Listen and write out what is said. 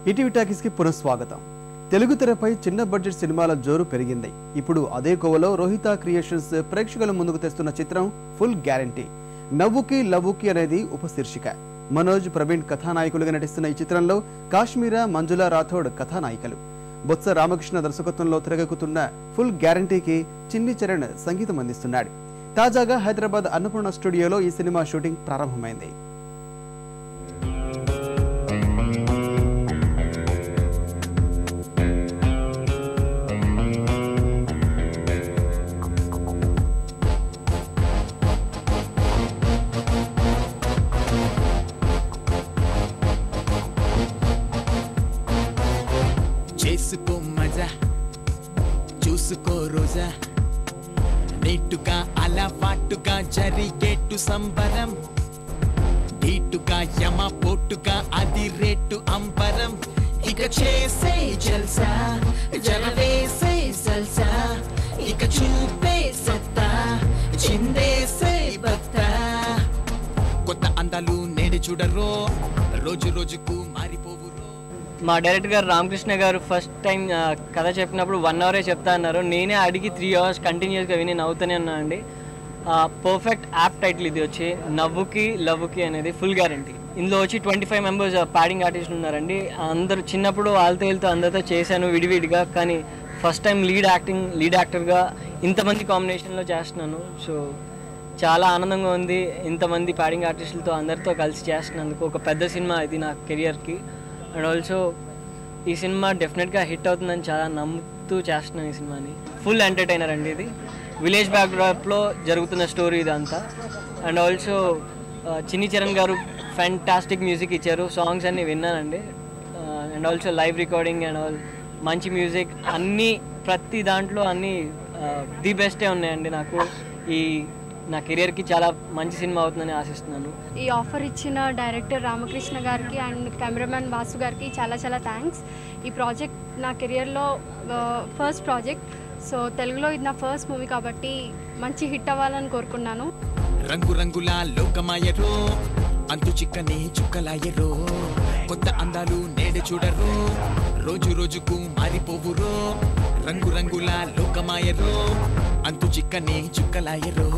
ETV టాకీస్కి పునఃస్వాగతం. తెలుగు తెరపై చిన్న బడ్జెట్ సినిమాల జోరు పెరిగింది. ఇప్పుడు అదే కోవలో రోహిత క్రియేషన్స్ ప్రేక్షకుల ముందుకు తెస్తున్న చిత్రం ఫుల్ గ్యారంటీ. నవ్వుకి లవ్వుకి అనేది ఉపశీర్షిక. మనోజ్, ప్రవీణ్ కథానాయకులుగా నటిస్తున్న ఈ చిత్రంలో కాశ్మీరా, మంజులా రాథోడ్ కథానాయికలు. బొత్స రామకృష్ణ దర్శకత్వంలో తెరకెక్కుతున్న ఫుల్ గ్యారంటీకి చిన్ని చరణ్ సంగీతం అందిస్తున్నాడు. తాజాగా హైదరాబాద్ అన్నపూర్ణ స్టూడియోలో ఈ సినిమా షూటింగ్ ప్రారంభమైంది. చేసుకో మజా చూసుకో రోజా నీటుగా అలవాటుగా జరిగేట్టు సంబరం నీటుగా యమ పోటుగా అది రేటు అంబరం ఇక చేసే జల్సా జలవేసే సల్సా ఇక చూపే సత్తా చిందేసే బత్తా కొత్త అందాలు నేడి చూడరో రోజు రోజుకు మారిపోవురో. మా డైరెక్టర్ గారు రామకృష్ణ గారు ఫస్ట్ టైం కథ చెప్పినప్పుడు 1 అవరే చెప్తా అన్నారు. నేనే అడిగి 3 అవర్స్ కంటిన్యూస్గా విని నవ్వుతూనే ఉన్నా అండి. పర్ఫెక్ట్ యాప్ టైటిల్ ఇది వచ్చి నవ్వుకి లవ్వుకి అనేది ఫుల్ గ్యారంటీ. ఇందులో వచ్చి 25 మెంబర్స్ ప్యాడింగ్ ఆర్టిస్టులు ఉన్నారండి. అందరూ చిన్నప్పుడు వాళ్ళతో వెళ్తూ అందరితో చేశాను విడివిడిగా, కానీ ఫస్ట్ టైం లీడ్ యాక్టర్గా ఇంతమంది కాంబినేషన్లో చేస్తున్నాను. సో చాలా ఆనందంగా ఉంది. ఇంతమంది ప్యాడింగ్ ఆర్టిస్టులతో అందరితో కలిసి చేస్తున్నందుకు. ఒక పెద్ద సినిమా ఇది నా కెరియర్కి. అండ్ ఆల్సో ఈ సినిమా డెఫినెట్గా హిట్ అవుతుందని చాలా నమ్ముతూ చేస్తున్నాను ఈ సినిమాని. ఫుల్ ఎంటర్టైనర్ అండి ఇది. విలేజ్ బ్యాక్డ్రాప్లో జరుగుతున్న స్టోరీ ఇదంతా. అండ్ ఆల్సో చిన్ని చరణ్ గారు ఫ్యాంటాస్టిక్ మ్యూజిక్ ఇచ్చారు. సాంగ్స్ అన్నీ విన్నానండి. And also live recording and all మంచి మ్యూజిక్ అన్నీ, ప్రతి దాంట్లో అన్నీ ది బెస్టే ఉన్నాయండి. నాకు నా కెరియర్కి చాలా మంచి సినిమా అవుతుందని ఆశిస్తున్నాను. ఈ ఆఫర్ ఇచ్చిన డైరెక్టర్ రామకృష్ణ గారికి అండ్ కెమెరామ్యాన్ వాసు గారికి చాలా చాలా థ్యాంక్స్. ఈ ప్రాజెక్ట్ నా కెరియర్లో ఫస్ట్ ప్రాజెక్ట్. సో తెలుగులో ఇది నా ఫస్ట్ మూవీ కాబట్టి మంచి హిట్ అవ్వాలని కోరుకున్నాను. రంగు రంగుల లోకమాయరో అంతు చిక్కని చుక్కలాయరో కొత్త అందాలు నేడు చూడరో రోజు రోజుకు మారిపోవురో రంగు రంగుల లోకమాయరో అంతు చిక్కని చుక్కలాయరో.